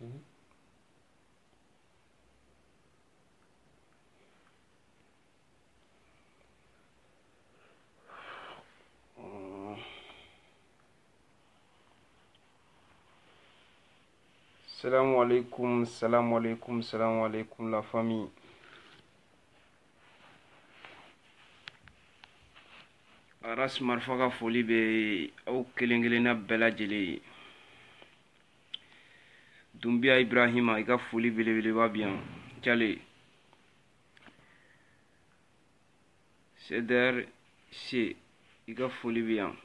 Salam alaikum, salam alaikum, salam alaikum la famille. Aras marfaga foli be au kelengelena bela jele. Dumbia Ibrahima ika foli bele ba bien. Tchale. Seder C ika foli bien.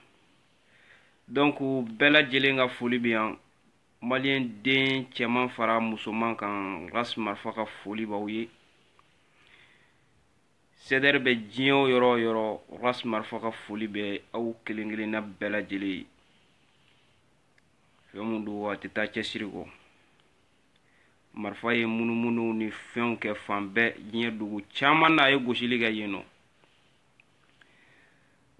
Donc bela jele nga foli bien. Malien den cɛman fara musoman kan ras marfa ka foli b'aw ye. Seder bɛ diɲɛ o yɔrɔ o yɔrɔ ras marfa ka foli bɛ aw kelen kelenna bɛɛ lajɛlen ye. Fɛn mun don a tɛ taa cɛsiri kɔ. Marfa ye munumunu ni fɛnw kɛ fan bɛɛ diɲɛ dugu caman na a ye gosili kɛ yen nɔ.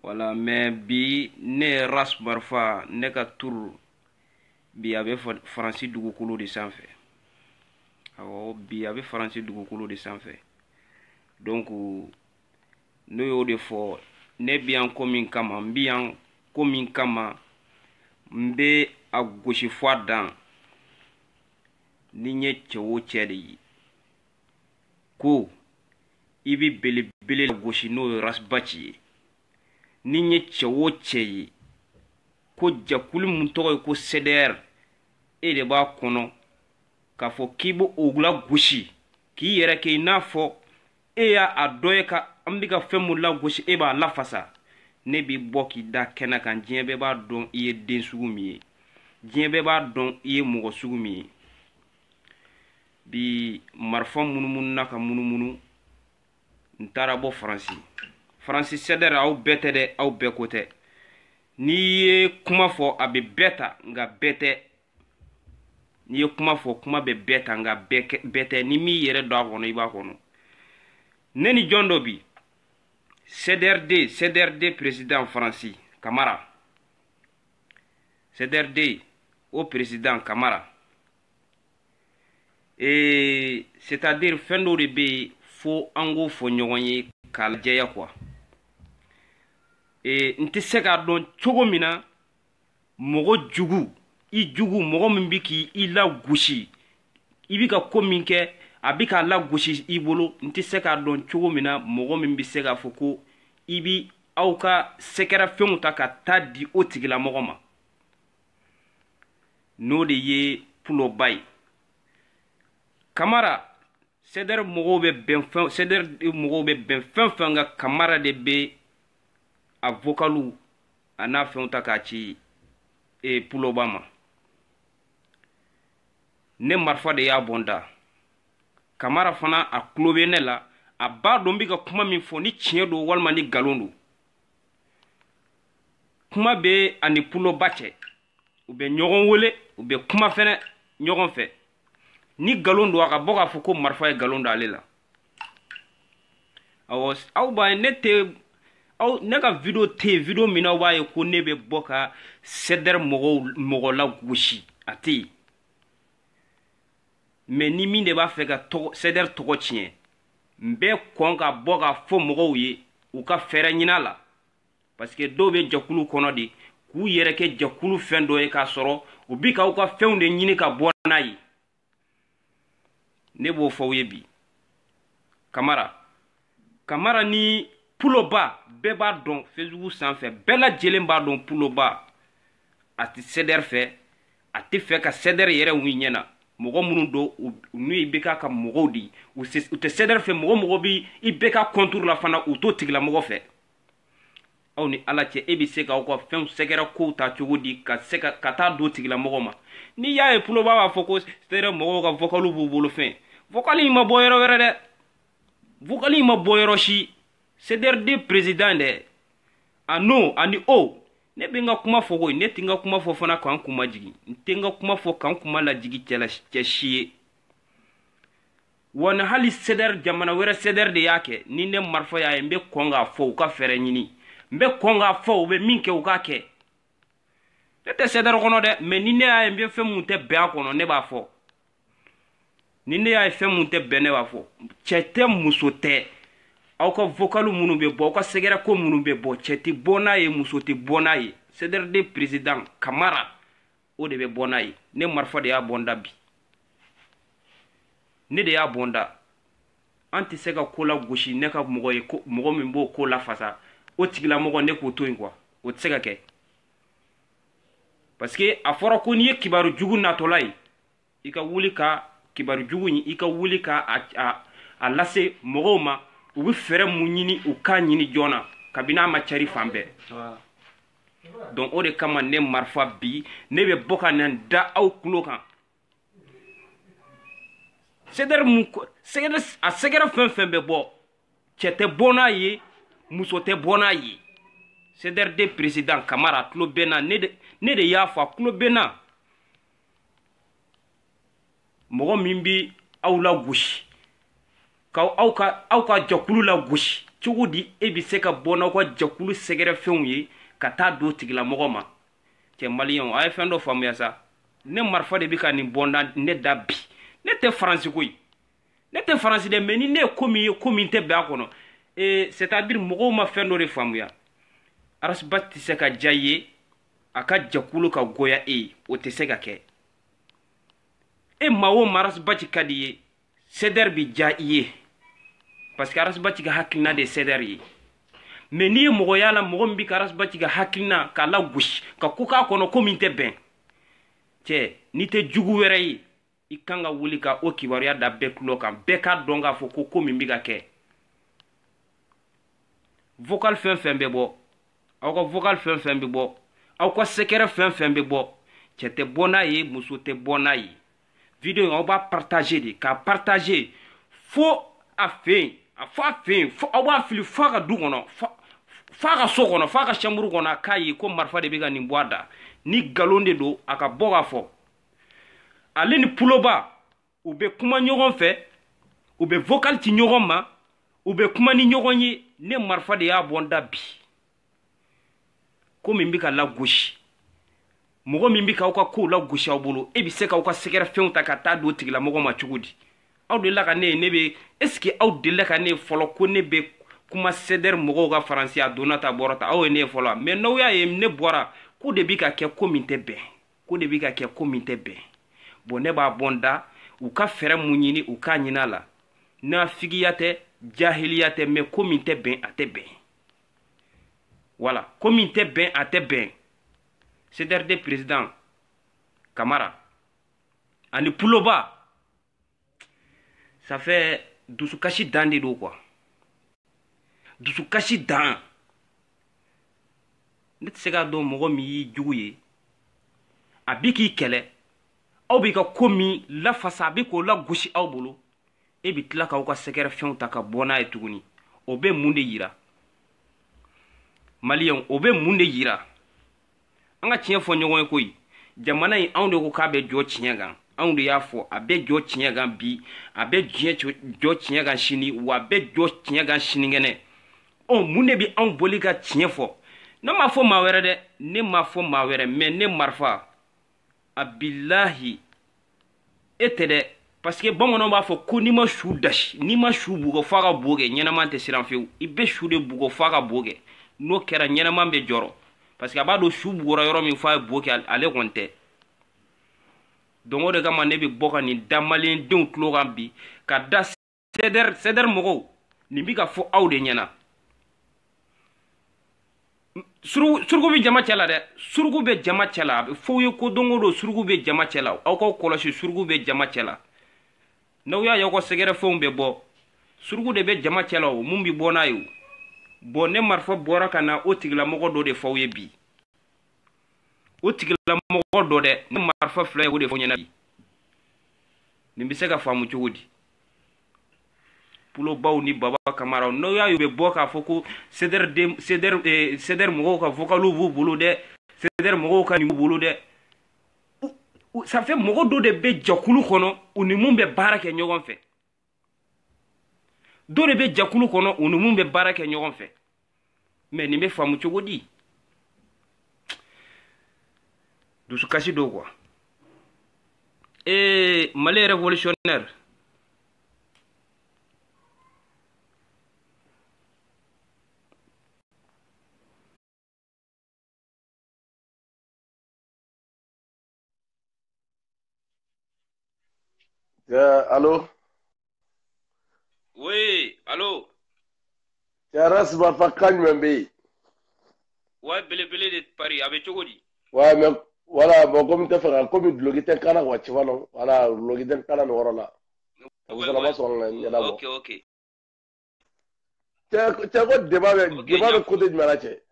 Voilà, mais bi ne ras marfa ne ka tour bi a bɛ Faransi dugukolo de sanfɛ. Awɔ, bi a bɛ Faransi dugukolo de sanfɛ. Donc n'o y'o de fɔ ne bi yan ko min kama n bi yan ko min kama n bɛ a gosi fɔ a dan ni n ye cɛ o cɛ de ye ko i bi belebele gosi n'o ye rasbaci ye ni n ye cɛ o cɛ ye ko jakulu mun tɔgɔ ye ko CDR e de b'a kɔnɔ k'a fɔ k'i bɛ o la gosi k'i yɛrɛ kɛ i n'a fɔ e y'a dɔ ye ka an bɛ ka fɛn mun la gosi e b'a lafasa ne b'i bɔ k'i da kɛnɛ kan diɲɛ bɛɛ b'a dɔn i ye den sugu min ye diɲɛ bɛɛ b'a dɔn i ye mɔgɔ sugu min ye bi marifa munumunu na ka munumunu n taara bɔ Faransi CDR aw bɛɛ tɛ dɛ aw bɛɛ ko tɛ n'i ye kuma fɔ a bɛ bɛɛ ta nka bɛɛ tɛ n'i ye kuma fɔ kuma bɛ bɛɛ ta nka bɛɛ tɛ ni m'i yɛrɛ dɔn a kɔnɔ i b'a kɔnɔ ne ni jɔn dɔ bi CDRD président Faransi Camara CDRD o président Camara c'est-à-dire fɛn dɔ de bɛ yen fo an k'o fɔ ɲɔgɔn ye k'a lajɛya quoi n tɛ se k'a dɔn cogo min na mɔgɔ jugu i jugu mɔgɔ min bɛ k'i lagosi i bɛ ka ko min kɛ a bɛ k'a lagosi i bolo n tɛ se k'a dɔn cogo min na mɔgɔ min bɛ se k'a fɔ ko i bɛ aw ka sɛgɛrɛfɛnw ta ka taa di o tigilamɔgɔ ma n'o de ye Puloba ye Camara CDR mɔgɔw bɛ bɛn fɛn fɛn kan Camara de bɛ a vocalu a n'a fɛnw ta k'a ci Puloba ma ne marifa de y'a bɔn da Camara fana a tulo bɛ ne la a b'a dɔn n bɛ ka kuma min fɔ ni tiɲɛ don walima ni nkalon don kuma bɛ ani Puloba cɛ u bɛ ɲɔgɔn wele u bɛ kuma fɛnɛ ɲɔgɔn fɛ ni nkalon don a ka bɔ k'a fɔ ko marifa ye nkalon da ale la awɔ aw b'a ye ne ka video tɛ yen video min na aw b'a ye ko ne bɛ bɔ ka CDR mɔgɔ la gosi a tɛ yen mais ni min de b'a fɛ ka CDR tɔgɔ tiɲɛ n bɛ kɔn ka bɔ ka fɔ mɔgɔw ye u ka fɛɛrɛ ɲini a la parce que dɔw bɛ jakulu kɔnɔ de k'u yɛrɛ kɛ jakulu fɛn dɔ ye k'a sɔrɔ u bi k'aw ka fɛnw de ɲini ka bɔ n'a ye ne b'o fɔ aw ye bi Camara ni Puloba bɛɛ b'a dɔn Facebook sanfɛ bɛɛ lajɛlen b'a dɔn Puloba a tɛ CDR fɛ a tɛ fɛ ka CDR yɛrɛ wuli ɲɛna mɔgɔ minnu don n'u ye IBK ka mɔgɔw de u tɛ CDR fɛ mɔgɔ bɛ IBK contour la fana u t'o tigilamɔgɔ fɛ aw ni Ala cɛ e bɛ se k'aw ka fɛnw sɛgɛrɛ kow ta cogo di ka taa don tigilamɔgɔ ma n'i y'a ye Puloba b'a fɔ ko CDR mɔgɔw ka vocalu b'u bolo fɛn vocal in ma bɔ yɔrɔ wɛrɛ dɛ vocal in ma bɔ yɔrɔ si CDRD président dɛ a no ani o ne bɛ n ka kuma fɔ koyi ne tɛ n ka kuma fɔ fana k'an kun majigin n tɛ n ka kuma fɔ k'an kun ma lajigi cɛ si ye wa ni hali CDR jamana wɛrɛ CDR de y'a kɛ ni ne marifa y'a ye n bɛ kɔn k'a fɔ u ka fɛɛrɛ ɲini n bɛ kɔn k'a fɔ u bɛ min kɛ u k'a kɛ ne tɛ CDR kɔnɔ dɛ mais ni ne y'a ye n bɛ fɛn mun tɛ bɛn a kɔnɔ ne b'a fɔ ni ne y'a ye fɛn mun tɛ bɛn ne b'a fɔ cɛ tɛ muso tɛ aw ka vocalu minnu bɛ bɔ aw ka sɛgɛrɛ ko minnu bɛ bɔ cɛ tɛ bɔ n'a ye muso tɛ bɔ n'a ye CDRD président Kamara o de bɛ bɔ n'a ye ne marifa de y'a bɔ n da bi ne de y'a bɔ n da an tɛ se ka ko la gosi ne ka mɔgɔ ye mɔgɔ min b'o ko la fasa o tigilamɔgɔ ne k'o to yen quoi o tɛ se ka kɛ parce que a fɔra ko n'i ye kibaru jugu natɔla ye i ka wuli ka kibaru jugu in i ka wuli ka a lase mɔgɔw ma u bɛ fɛɛrɛ mun ɲini u k'a ɲini joona kabini a ma cari fan bɛɛ donc o de kama ne marifa bi ne bɛ bɔ ka na da aw tulo kan a sɛgɛrɛ fɛn fɛn bɛ bɔ cɛ tɛ bɔ n'a ye muso tɛ bɔ n'a ye CDRD président Kamara tulo bɛ na ne de y'a fɔ a tulo bɛ na mɔgɔ min bɛ aw la gosi k'aw ka jakulu la gosi cogo di e bɛ se ka bɔ n'aw ka jakulu sɛgɛrɛ fɛnw ye ka taa don tigilamɔgɔ ma cɛ maliyɛnw a ye fɛn dɔ faamuya sa ne marifa de bɛ ka nin bɔ ne da bi ne tɛ faransi koyi ne tɛ faransi dɛ mais ni ne ye ko min ye ko min tɛ bɛn a kɔnɔ c'est à dire mɔgɔw ma fɛn dɔ de faamuya arasiba tɛ se ka diya i ye a ka jakulu ka goya e ye o tɛ se ka kɛ e maa o maa arasibaci ka di i ye CDR bɛ diya i ye parce que arasibaci ka hakilina de ye CDR ye mais n'i ye mɔgɔ y'a la mɔgɔ min bɛ ka arasibaci ka hakilina k'a lagosi ka ko k'a kɔnɔ ko min tɛ bɛn cɛ n'i tɛ jugu wɛrɛ ye i kan ka wuli ka o kibaruya da bɛɛ tulo kan bɛɛ k'a dɔn k'a fɔ ko min bɛ ka kɛ vocal fɛn fɛn bɛ bɔ aw ka vocal fɛn fɛn bɛ bɔ aw ka sɛgɛrɛ fɛn fɛn bɛ bɔ cɛ tɛ bɔ n'a ye muso tɛ bɔ n'a ye video in aw b'a partager de k'a partager fo a fɛ yen fo aw b'a fili fo a ka du kɔnɔ fo a ka so kɔnɔ fo a ka chambre kɔnɔ a k'a ye ko marifa de bɛ ka nin bɔ a da ni nkalon de don a ka bɔ k'a fɔ ale ni puloba u bɛ kuma ɲɔgɔn fɛ u bɛ vocal ci ɲɔgɔn ma u bɛ kuma ni ɲɔgɔn ye ne marifa de y'a bɔ n da bi ko min bɛ ka lagosi mɔgɔ min bɛ k'aw ka kow lagosi aw bolo e bɛ se k'aw ka sɛgɛrɛ fɛnw ta ka taa don tigilamɔgɔ ma cogo di aw delila ka ne ye ne bɛ est ce que aw delila ka ne ye fɔlɔ ko ne bɛ kuma CDR mɔgɔw ka faransi a donna ta bɔra ta aw ye ne ye fɔlɔ mais n'aw y'a ye ne bɔra ko de bɛ ka kɛ ko min tɛ bɛn ko de bɛ ka kɛ ko min tɛ bɛn bon ne b'a bɔ n da u ka fɛɛrɛ mun ɲini u k'a ɲini a la nafigiya tɛ jahiliya tɛ mais ko min tɛ bɛn a tɛ bɛn voilà ko min tɛ bɛn a tɛ bɛn CDRD président Kamara ani puloba ça fait dusukasi dan de don quoi dusukasi dan ne tɛ se k'a dɔn mɔgɔ min y'i jugu ye a bɛ k'i kɛlɛ aw b'i ka ko min lafasa a bɛ k'o lagosi aw bolo e bɛ tila k'aw ka sɛgɛrɛ fɛnw ta ka bɔ n'a ye tuguni o bɛ mun de yira maliyɛnw o bɛ mun de yira an ka tiɲɛ fɔ ɲɔgɔn ye koyi jamana in anw de ko k'a bɛ jɔ tiɲɛ kan anw de y'a fɔ a bɛ jɔ tiɲɛ kan bi a bɛ jɔ tiɲɛ kan sini wa a bɛ jɔ tiɲɛ kan sinikɛnɛ mun de bɛ anw boli ka tiɲɛ fɔ ne m'a fɔ maa wɛrɛ dɛ ne m'a fɔ maa wɛrɛ mais ne marifa a bilahi e tɛ dɛ parce que bamananw b'a fɔ ko n'i ma su dasi n'i ma su bugɔ f'a ka bo kɛ ɲɛnaman tɛ siran fewu i bɛ su de bugɔ f'a ka bo kɛ n'o kɛra ɲɛnaman bɛ jɔrɔ parce que a b'a dɔn su bugɔra yɔrɔ min f'a ye bo kɛ ale kɔni tɛ donc o de kama ne bɛ bɔ ka nin da maliyɛndenw tulo kan bi ka da CDR mɔgɔw nin bɛ ka fɔ aw de ɲɛna suruku bɛ jama cɛ la dɛ suruku bɛ jama cɛ la a bɛ fɔ aw ye ko don o don suruku bɛ jama cɛ la aw k'aw kɔlɔsi suruku bɛ jama cɛ la n'aw y'a ye aw ka sɛgɛrɛ fɛnw bɛ bɔ suruku de bɛ jama cɛ la o mun bɛ bɔ n'a ye o bon ne marifa bɔra ka na o tigilamɔgɔ dɔ de fɔ aw ye bi o tigilamɔgɔ dɔ dɛ ne marifa fila ye o de fɔ ɲɛna bi nin bɛ se ka faamu cogo di pulobaw ni baba kamaraw n'aw y'a ye u bɛ bɔ k'a fɔ ko CDR mɔgɔw ka vocalu b'u bolo dɛ CDR mɔgɔw ka nin b'u bolo dɛ ça fait mɔgɔ dɔ de bɛ jakulu kɔnɔ u ni mun bɛ baara kɛ ɲɔgɔn fɛ dɔ de bɛ jakulu kɔnɔ u ni mun bɛ baara kɛ ɲɔgɔn fɛ mais nin bɛ faamu cogo di dusukasi do quoi Mali révolutionnaire Allô? Oui, allô? Tiens, Rasma Fakane Membe. Ouais, belebele de Paris, avec Chogodi. Ouais, mais voilà, bon, comme tu fais, comme le guitar kana, tu vois, non? Voilà, le guitar kana, non, voilà. Vous Ouais, allez ouais. voir son Ok, d'abord. ok. Tiens, quoi, Ok, débat de Nyafo. côté de Malaché.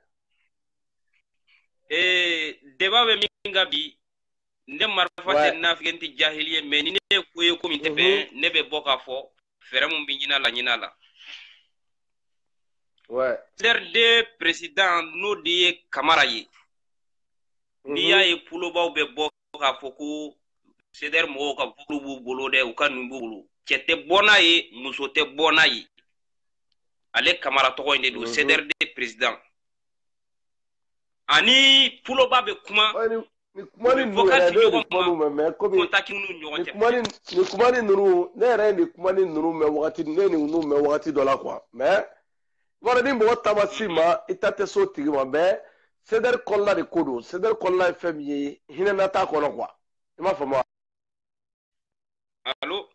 Débat be minga bi, ne marfa te Ouais. nafigenti jahiliye, mais ni ne kuye komi te Mhm. ben, ne be boka fo, fere mun bi nyina la. Ouais. De président n'o de ye Kamara ye. N'i y'a Mhm. ye pulobaw bɛ bɔ k'a fɔ ko CDR mɔgɔw ka vulu b'u bolo dɛ u ka nin b'u bolo cɛ tɛ bɔ n'a ye muso tɛ bɔ n'a ye ale Kamara tɔgɔ in de don Mhm. CDR de président ani puloba bɛ kuma Ouais, ni u kuma bɛ ni nunu vocal yɛrɛ ci ne ye nin ɲɔgɔn kuma ma ninnu mɛn komi contact n'u ni ɲɔgɔn nin cɛ kuma fɛnɛ. nin kuma ni ninnu ne yɛrɛ ye nin kuma ni ninnu mɛn wagati ne ye nin ninnu mɛn wagati dɔ la quoi mais voilà ni mɔgɔ ta ma s'i ma i ta tɛ se o tigi ma mais CDR kɔnɔna de ko don CDR kɔnɔna ye fɛn min ye hinɛna t'a kɔnɔ quoi i m'a faamu wa. Allô?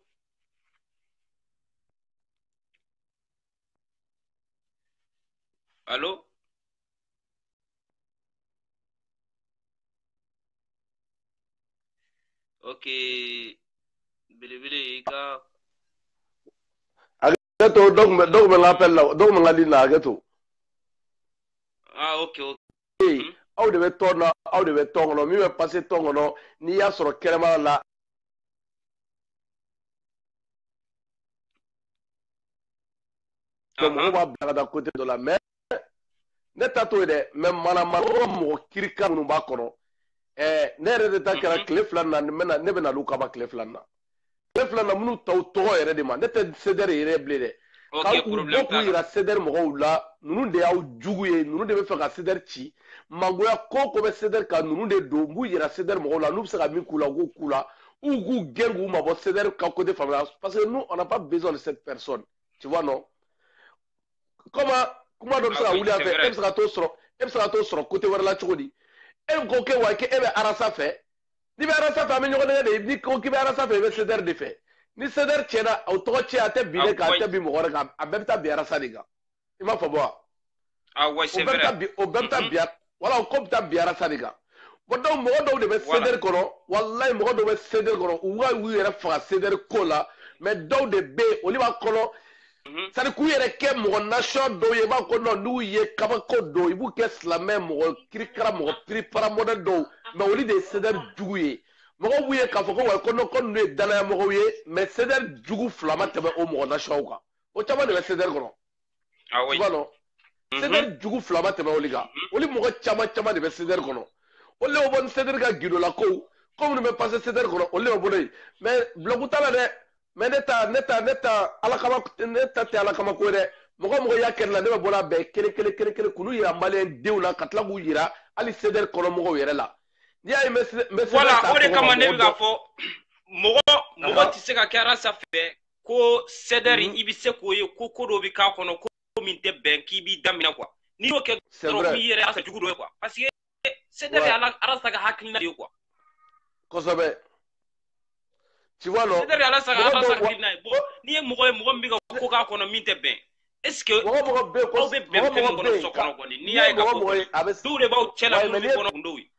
Allô? Ok, belebele i ka. Hakɛto dɔw bɛ n ka appel la dɔw bɛ n ka ligne la hakɛto. Ah, ok, ok. Aw de bɛ tɔn na aw de bɛ tɔn kɔnɔ min bɛ passer tɔn kɔnɔ n'i y'a sɔrɔ kɛnɛmana la. Mɔgɔw b'a bila ka taa côté dɔ la mais ne ta t'o ye dɛ mais mana mɔgɔ kirika minnu b'a kɔnɔ ne yɛrɛ de ta kɛra tile fila na ne bɛ na olu kama tile fila na tile fila na minnu ta tɔgɔ yɛrɛ de ma ne tɛ CDR yɛrɛ bilen dɛ Ok, k'u problème bɔ k'u t'a la. yira CDR mɔgɔw la ninnu de y'aw jugu ye ninnu de bɛ fɛ ka CDR ci mangoya ko o ko bɛ CDR kan ninnu de don n b'u yira CDR mɔgɔw la n'u bɛ se ka min k'u la u k'u k'u la ou k'u gɛn k'u mabɔ CDR ka côté faamuya parce que nous on n'a pas besoin de cette personne tu vois non. Comment kuma dɔ bɛ se Ah ka oui, wuli an c'est fɛ e bɛ vrai. se ka t'o sɔrɔ e bɛ se ka t'o sɔrɔ côté wɛrɛ la cogo di e ko k'e wa k'e bɛ arasa fɛ n'i bɛ arasa fɛ an bɛ ɲɔgɔn nɛgɛ de n'i ko k'i bɛ arasa fɛ i bɛ CDR de fɛ ni CDR tiɲɛna o tɔgɔ tiɲɛ a tɛ bin Ah ne kan a oui, tɛ bin mɔgɔ wɛrɛ kan a bɛɛ bɛ taa bin arasa de kan i m'a faamu wa ah ouais, o c'est bɛɛ bɛ taa vrai. bin o bɛɛ bɛ taa bin wala o ko bɛ taa bin arasa de kan bon donc mɔgɔ dɔw de bɛ Voilà. CDR kɔnɔ walayi mɔgɔ dɔw bɛ CDR kɔnɔ u ka u yɛrɛ faga CDR ko la mais dɔw de bɛ yen olu b'a kɔnɔ. C'est-à-dire k'u yɛrɛ kɛ mɔgɔ nation dɔw ye i b'a fɔ ko non n'u ye kabako don i b'u kɛ silamɛ mɔgɔ kirikara mɔgɔ piripara mɔdɛli dɔw mais olu de ye CDR jugu ye mɔgɔw b'u ye k'a fɔ ko wa ko non ko ninnu ye danaya mɔgɔw ye mais CDR jugu fila ma tɛmɛ o mɔgɔ nation kan o caman de bɛ CDR kɔnɔ Ah tu oui. vois non CDR jugu fila ma tɛmɛ olu kan olu mɔgɔ caman caman de bɛ CDR kɔnɔ olu de bɛ bɔ ni CDR ka gidola kow ko minnu bɛ passer CDR kɔnɔ olu de bɛ bɔ n'o ye mais bulɔku t'a la dɛ. Mais ne ta ala kama ne ta tɛ ala kama ko ye dɛ mɔgɔ mɔgɔ y'a kɛlɛ la ne bɛ bɔ n'a bɛɛ kelen k'olu yira maliyɛn denw la ka tila k'u yira hali CDR kɔnɔ mɔgɔw yɛrɛ la n'i y'a ye n bɛ CDR Voilà, t'a o de tɔgɔ ma kama ne mɔgɔ bɛ dɔn. k'a fɔ mɔgɔ tɛ se ka kɛ arasa fɛ ko CDR i bɛ se k'o ye ko dɔ bɛ k'a kɔnɔ ko min tɛ bɛn k'i b'i daminɛ quoi n'i y'o kɛ C'est dɔrɔn vrai k'i yɛrɛ arasa jugu dɔ ye quoi parce que CDR ye ouais arasa ka hakilina de ye quoi kosɛbɛ tu vois non CDR ye arasa ka mɔgɔ dɔw wa hakilina ye bon n'i ye mɔgɔ ye mɔgɔ min bɛ ka ko k'a kɔnɔ min tɛ bɛn est ce que mɔgɔ bɛ yen aw bɛ bɛn fɛn min kɔnɔ so kɔnɔ kɔni n'i n'i y'a ye ye k'a fɔ mɔgɔ kɔni ye a bɛ dɔw de b'aw cɛ la ouais minnu mais bɛ kɔnɔ kun dɔw ye.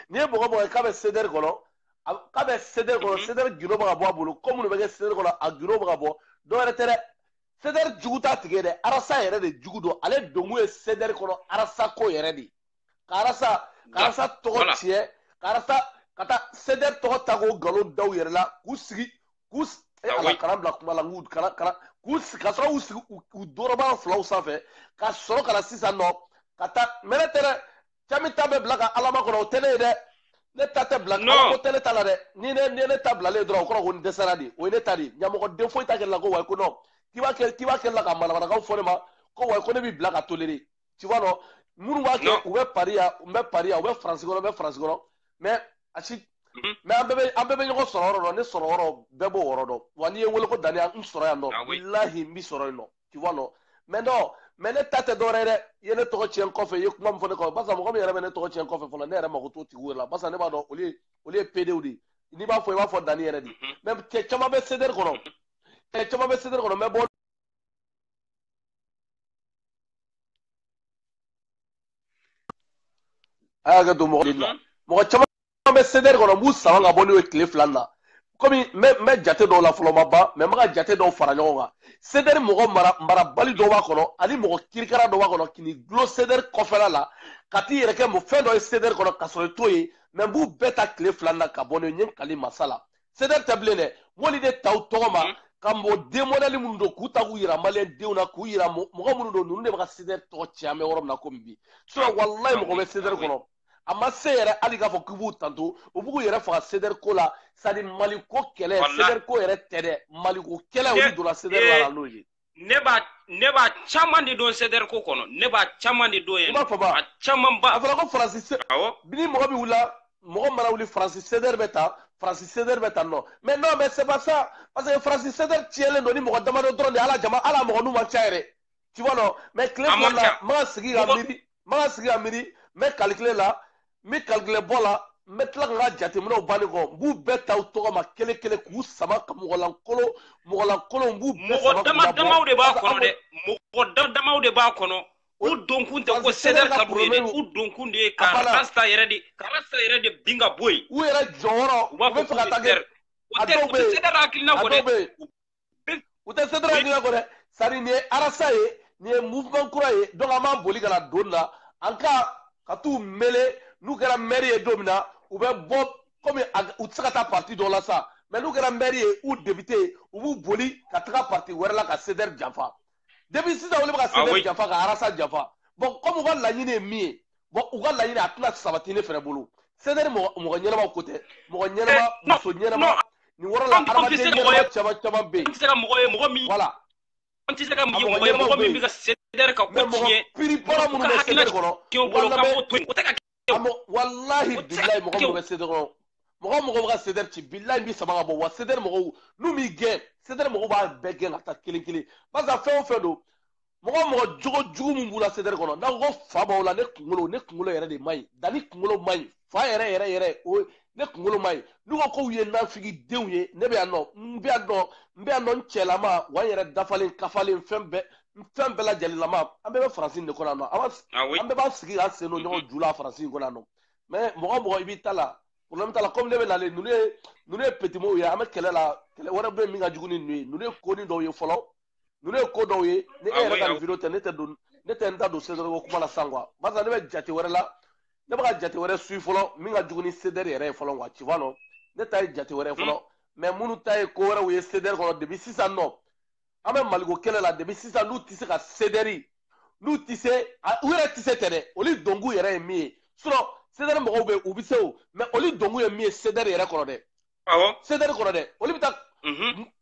n'i ye mɔgɔ ye k'a bɛ CDR kɔnɔ k'a bɛ CDR kɔnɔ CDR gindo bɛ ka bɔ a bolo ko minnu bɛ kɛ CDR kɔnɔ a gindo bɛ ka bɔ dɔwɛrɛ tɛ dɛ CDR jugu t'a tigi ye dɛ arasa yɛrɛ de jugu don ale donkun ye CDR kɔnɔ arasa ko yɛrɛ de ka arasa tɔgɔ tiɲɛ ka taa CDR tɔgɔ ta k'o nkalon da u yɛrɛ la k'u sigi ala kana bila kuma la k'u sigi ka sɔrɔ k'u sigi u dɔrɔbaa filaw sanfɛ ka sɔrɔ ka na sisan nɔ ka taa mɛ ne tɛ dɛ cɛ ta bɛ bila ka alama kɔnɔ o tɛ ne ye dɛ ne ta tɛ bila ala ko tɛ ne ta la dɛ ni ne ta bilalen dɔrɔn o kɔrɔ ko n dɛsɛra de o ye ne ta de ɲamɔgɔ den foyi ta kɛ la ko wa ko non k'i b'a kɛ la ka manamanakaw fɔ ne ma ko wa ko ne b'i bila ka toléré tu vois non minnu b'a kɛ u bɛ Paris yan u bɛ Faransi kɔnɔ u bɛ Faransi kɔnɔ mais a si mais an bɛɛ bɛ ɲɔgɔn sɔrɔ yɔrɔ dɔn ne sɔrɔ yɔrɔ bɛɛ b'o yɔrɔ dɔn wa n'i ye wele ko Dani n sɔrɔ yan nɔ bilahi n bɛ sɔrɔ yen nɔ tu vois non mais non mais ne ta tɛ dɔwɛrɛ ye dɛ i ye ne tɔgɔ tiɲɛ n kɔfɛ i ye kuma min fɔ ne kɔfɛ barisa mɔgɔ min yɛrɛ bɛ ne tɔgɔ tiɲɛ n kɔfɛ fɔlɔ ne yɛrɛ mako t'o tigiw la barisa ne b'a dɔn olu ye PDw de ye n'i b'a fɔ i b'a fɔ Dani yɛrɛ de mais cɛ caman bɛ CDR kɔnɔ cɛ caman bɛ CDR kɔnɔ mais bon a y'a kɛ to mɔgɔ la mɔgɔ caman bɛ CDR kɔnɔ m'u sama ka bɔ n'o ye tile 2 na komi n bɛ jate dɔw la fɔlɔ ma ban mais n bɛ ka jate dɔw fara ɲɔgɔn kan CDR mɔgɔ marabali dɔw b'a kɔnɔ ani mɔgɔ kirikara dɔw b'a kɔnɔ k'i gulon CDR kɔfɛla la ka t'i yɛrɛ kɛ fɛn dɔ ye CDR kɔnɔ ka sɔrɔ i t'o ye mais n b'u bɛɛ ta tile 2 na ka bɔ n'o ye n ye kali masa la CDR tɛ bilen dɛ wali de ta u tɔgɔ ma ka mɔgɔ den modèle minnu don k'u ta k'u yira maliyɛn denw na k'u yira mɔgɔ minnu don ninnu de bɛ ka CDR tɔgɔ tiɲɛ an bɛ yɔrɔ min na komi bi sinon walayi mɔgɔ bɛ CDR kɔnɔ a ma se yɛrɛ hali k'a fɔ k'i b'u tanto u b'u yɛrɛ faga CDR ko la c'est à dire Mali ko kɛlɛ CDR ko yɛrɛ tɛ dɛ Mali ko kɛlɛ olu donna CDR la n'o ye ne b'a caman de dɔn CDR ko kɔnɔ ne b'a caman de dɔn yen a caman ba a fɔra ko Faransi ni mɔgɔ bɛ wula mɔgɔ mana wuli Faransi CDR bɛ ta Faransi CDR bɛ ta non mais non mais c'est pas ça parce que Faransi CDR tiɲɛlen don ni mɔgɔ damadɔ dɔrɔn de ala mɔgɔ n'u man ca yɛrɛ tu vois non mais tile fila la n ma sigi ka miiri n bɛ calculer la n bɛ calculer bɔ la n bɛ tila ka n ka jateminɛw banni kɔ n b'u bɛɛ ta u tɔgɔ ma kelen kelen k'u sama ka mɔgɔlankolon n b'u bɛɛ sama k'u labɔ mɔgɔ damaw de b'a kɔnɔ dɛ mɔgɔ damaw de b'a kɔnɔ u donkun tɛ ko CDR ka d'u ye dɛ u donkun de ye ka rasta yɛrɛ de bin ka bɔ yen u yɛrɛ jɔyɔrɔ u bɛ fɛ ka taa kɛ a dɔw bɛ yen CDR hakilina kɔ dɛ u tɛ CDR hakilina kɔ dɛ c'est à dire nin ye arasa ye nin ye mouvement kura ye donc an b'an boli ka na don na an ka t'u mêler n'u kɛra maire ye don min na u bɛ bɔ komi u tɛ se ka taa parti dɔw la sa mais n'u kɛra maire ye ou député ye u b'u boli ka taga parti wɛrɛ la ka CDR janfa depuis sisan olu bɛ ka CDR janfa ka arasa janfa bon comme u ka laɲini ye min ye bon u ka laɲini a tɛna sabati ne fɛnɛ bolo CDR mɔgɔ ɲɛnamaw ko tɛ mɔgɔ ɲɛnama muso ɲɛnama nin wɔrɔ la adamaden ɲɛnama caman bɛ yen an tɛ se ka mɔgɔ ye mɔgɔ min voilà an tɛ se ka mɔgɔ ye mɔgɔ min bɛ ka CDR ka ko tiɲɛ mɔgɔ piripara minnu bɛ CDR kɔnɔ wallahi billahi mɔgɔ minnu bɛ CDR kɔnɔ mɔgɔ bɛ ka CDR ci billahi bi sama ka bɔ wa CDR mɔgɔw n'u m'i gɛn CDR mɔgɔw b'a bɛɛ gɛn ka taa kelen kelen parce que fɛn o fɛn don mɔgɔ jogo jugu min b'u la CDR kɔnɔ n'a ko fa b'aw la ne kunkolo yɛrɛ de man ɲi Dani kunkolo man ɲi fa yɛrɛ o ne kunkolo man ɲi n'u ko k'u ye nafigi denw ye ne bɛ yan nɔ n bɛ yan nɔ n cɛlama wa n yɛrɛ dafalen kafalen fɛn bɛɛ lajɛlen lama an bɛɛ bɛ Faransi de kɔnɔ yan nɔ an bɛɛ b'an sigi k'an sen don ɲɔgɔn ju la Faransi in kɔnɔ yan nɔ mais mɔgɔ i b'i ta la problème t'a la comme ne bɛ nalen ninnu ye petimow ye an bɛ kɛlɛ la kɛlɛ wɛrɛ bɛ min ka jugu ni ninnu ye ninnu ye ko ni dɔw ye fɔlɔ ninnu ye ko dɔw ye ni e yɛrɛ ka nin video tɛ ne tɛ n da don CDR ko kuma la sisan quoi parce que ne bɛ jate wɛrɛ la ne bɛ ka jate wɛrɛ suit fɔlɔ min ka jugu ni CDR yɛrɛ ye fɔlɔ quoi tu vois non ne ta ye jate wɛrɛ fɔlɔ mais minnu ta ye ko wɛrɛw ye CDR kɔnɔ depuis sisan nɔ an bɛ Maliko kɛlɛ la depuis sisan n'u tɛ se ka CDR n'u tɛ se u yɛrɛ tɛ se tɛ dɛ olu donkun yɛrɛ ye min ye sinon CDR mɔgɔw bɛ u bɛ se o mais olu donkun ye min ye CDR yɛrɛ kɔnɔ dɛ CDR kɔnɔ dɛ olu bɛ taa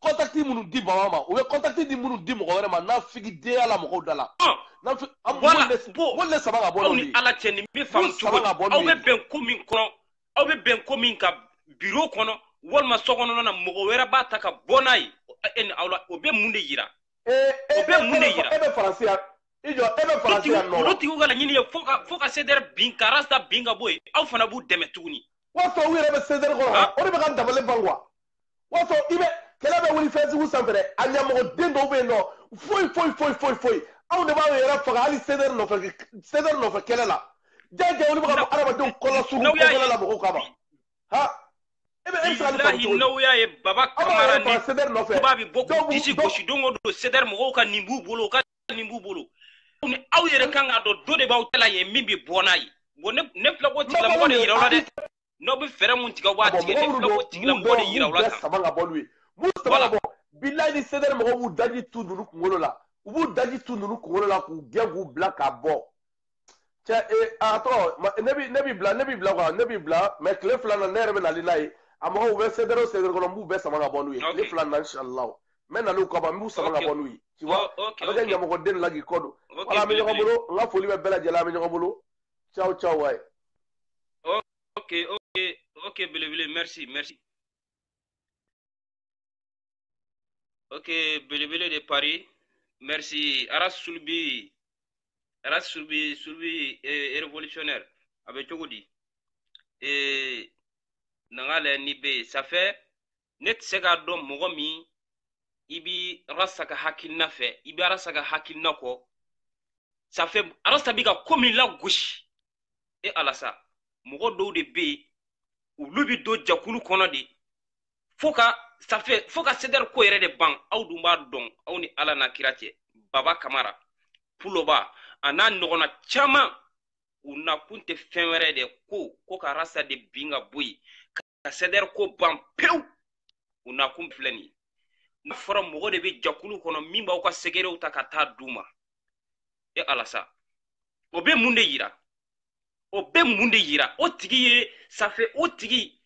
contact minnu di bama ma u bɛ contact di minnu di mɔgɔ wɛrɛ ma n'a figi den ala mɔgɔw da la wale de sama ka bɔ n'olu ye ala cɛ nin bɛ faamu cogo aw bɛ bɛn ko min kɔnɔ aw bɛ bɛn ko min ka bureau kɔnɔ walima so kɔnɔna na mɔgɔ wɛrɛ b'a ta ka bɔ n'a ye e ni aw la o bɛ mun de yira o bɛ mun de yira e bɛ Faransi yan i jɔ e bɛ Faransi yan nɔ olu tigiw ka laɲini ye fo ka CDR bin ka rasta bin ka bɔ yen aw fana b'u dɛmɛ tuguni waati u yɛrɛ bɛ CDR kɔnɔ o de bɛ ka dabali ban quoi waati i bɛ kɛlɛ bɛ wuli fɛn sugu sanfɛ dɛ a ɲɛmɔgɔ den dɔw bɛ yen nɔ foyi anw de b'aw yɛrɛ faga hali CDR nɔfɛ kɛlɛ la jaajɛ olu bɛ ka adamadenw kɔlɔ sugu kɔfɛla la mɔgɔw kama e bɛ se ka nin faamu cogo di n'aw y'a ye Baba Kamara ni CDR nɔfɛ tuba bɛ bɔ k'u disi gosi don o don CDR mɔgɔw ka nin b'u bolo ka nin b'u bolo aw yɛrɛ kan k'a dɔn dɔ de b'aw ta la ye min bɛ bɔ n'a ye bon ne filɛ ko tigilamɔgɔ de yira aw la dɛ n'aw bɛ fɛɛrɛ mun tigɛ aw b'a tigɛ ne filɛ ko tigilamɔgɔ de yira aw la tan m'u sama ka bɔ bilayi ni CDR mɔgɔw b'u daji tu ninnu kunkolo la u b'u daji tu ninnu kunkolo la k'u gɛn k'u bila ka bɔ cɛ a tɔgɔ ne b'i bila mais tile 2 na ne yɛrɛ bɛ nali n'a ye a mɔgɔw bɛ CDR kɔnɔ n b'u bɛɛ sama ka bɔ n'u ye tile 2 na inshallah n bɛ nali u kama n b'u sama ka bɔ n'u ye tu vois a bɛ kɛ ɲɛmɔgɔden la k'i kɔ don voilà an bɛ ɲɔgɔn bolo n ka foli bɛ bɛɛ lajɛlen an bɛ ɲɔgɔn bolo ciao wayi ok belebele merci ok belebele de Paris merci Aras Sulbi révolutionnaire a bɛ cogo di nanga lɛ ni bɛ ça fait ne tɛ se k'a dɔn mɔgɔ min i bi rasta ka hakilina fɛ i bi rasta ka hakilina kɔ ça fait rasta bi ka ko min lagosi e ala sa mɔgɔ dɔw de bɛ yen olu bi don jakulu kɔnɔ de fo ka sedɛri ko yɛrɛ de ban aw dun b'a dɔn aw ni ala n'a kira cɛ baba kamara puloba a n'a ɲɔgɔnna caman u nakun tɛ fɛn wɛrɛ de ko ka rasta de bin ka bɔ yen ka sedɛri ko ban pewu u nakun filɛ nin ye n'a fɔra mɔgɔ de bɛ jakulu kɔnɔ min b'aw ka segerew ta ka taa d'u ma e ala sa o bɛ mun de yira o tigi ye safe o tigi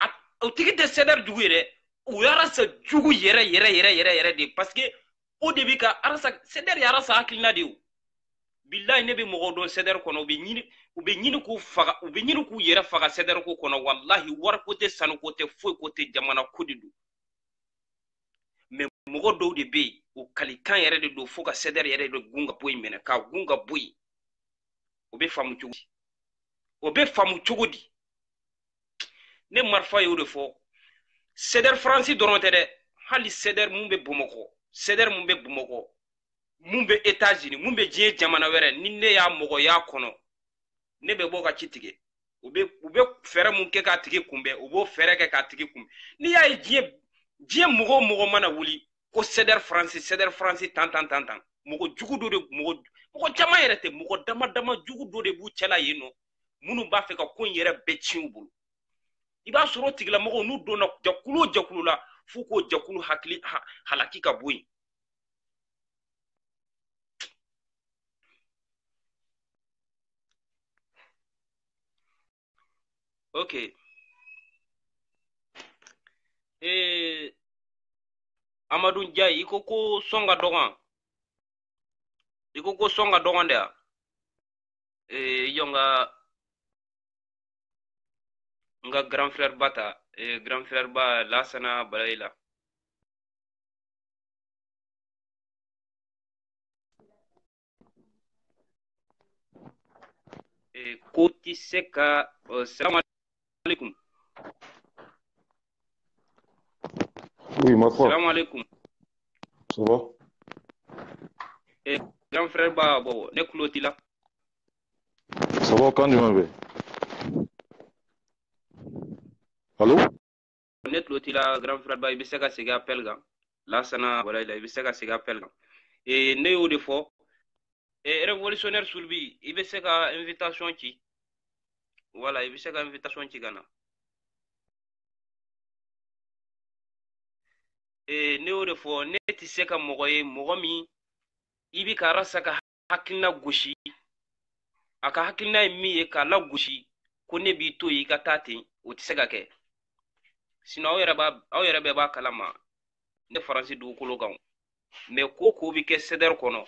tɛ sedɛri jugu ye dɛ o ye arasa jugu yɛrɛ de parce que o de bi ka arasa sedɛri ye arasa hakilina de o bilayi ne bɛ mɔgɔw dɔn sedɛri kɔnɔ u bɛ ɲini k'u faga u bɛ ɲini k'u yɛrɛ faga sedɛri ko kɔnɔ walahi wari ko tɛ sanu ko tɛ foyi ko tɛ jamana ko de don mais mɔgɔ dɔw de bɛ yen o kalikan yɛrɛ de don fo ka sedɛri yɛrɛ de gun ka bɔ yen minɛ k'a gun ka bɔ yen o bɛ faamu cogo di ne marifa y'o de fɔ sedɛri faransi dɔrɔn tɛ dɛ hali sedɛri mun bɛ bamakɔ mun bɛ États-Unis mun bɛ diɲɛ jamana wɛrɛ ni ne y'a mɔgɔ y'a kɔnɔ ne bɛ bɔ ka ci tigɛ u bɛ fɛɛrɛ mun kɛ k'a tigi kunbɛn u b'o fɛɛrɛ kɛ k'a tigi kunbɛn n'i y'a ye diɲɛ mɔgɔ o mɔgɔ mana wuli ko sedɛri faransi tan mɔgɔ jugu dɔ de mɔgɔ caman yɛrɛ tɛ mɔgɔ dama jugu dɔ de b'u cɛla yen nɔ minnu b'a fɛ ka ko in yɛrɛ bɛɛ tiɲɛ u bolo i b'a sɔrɔ o tigilamɔgɔw n'u donna jakulu o jakulu la f'u k'o jakulu halaki ka bɔ yen ok Amadu Njayi i ko ko sɔn ka dɔgɔn de wa yɔ n ka grand frère ba ta grand frère ba Lasana Balayila ko ti se ka salamu alaikum. Oui, ma foi. Salam alaikum. Ça va? Grand frère ba bo ne kuloti la. Ça va quand tu m'en vais? Allô? Ne kuloti la grand frère ba ibise ka segi appel gan. Lasana wala ila ibise ka segi appel gan. Ne yo de fo révolutionnaire sulbi ibise ka invitation ci. Voilà, ibise ka invitation ci gana. Ne yo de fo ne ti se ka mɔgɔ ye mɔgɔ min i bi ka rasa ka hakilina gosi a ka hakilina ye min ye k'a lagosi ko ne b'i to yen i ka taa ten o tɛ se ka kɛ sinon aw yɛrɛ bɛɛ b'a kalama ne faransi dugukolo kan mais ko bɛ kɛ sedɛri kɔnɔ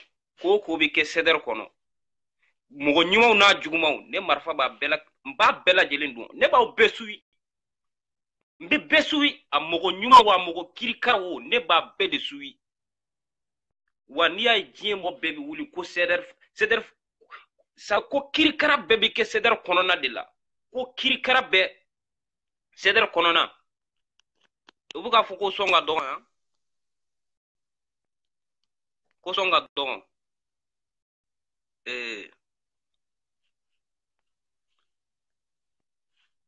mɔgɔ ɲumanw n'a jugumanw ne marifa b'a bɛɛ la n b'a bɛɛ lajɛlen dɔn ne b'aw bɛɛ suwi n bɛ bɛɛ suwi a mɔgɔ ɲuman wa a mɔgɔ kirikara o ne b'a bɛɛ de suwi wa n'i y'a ye diɲɛ mɔgɔ bɛɛ bɛ wuli ko sedɛri sa ko kirikara bɛɛ bɛ kɛ sedɛri kɔnɔna de la ko kirikara bɛɛ sedɛri kɔnɔna u bɛ k'a fɔ ko sɔn ka dɔgɔn yan ko sɔn ka dɔgɔn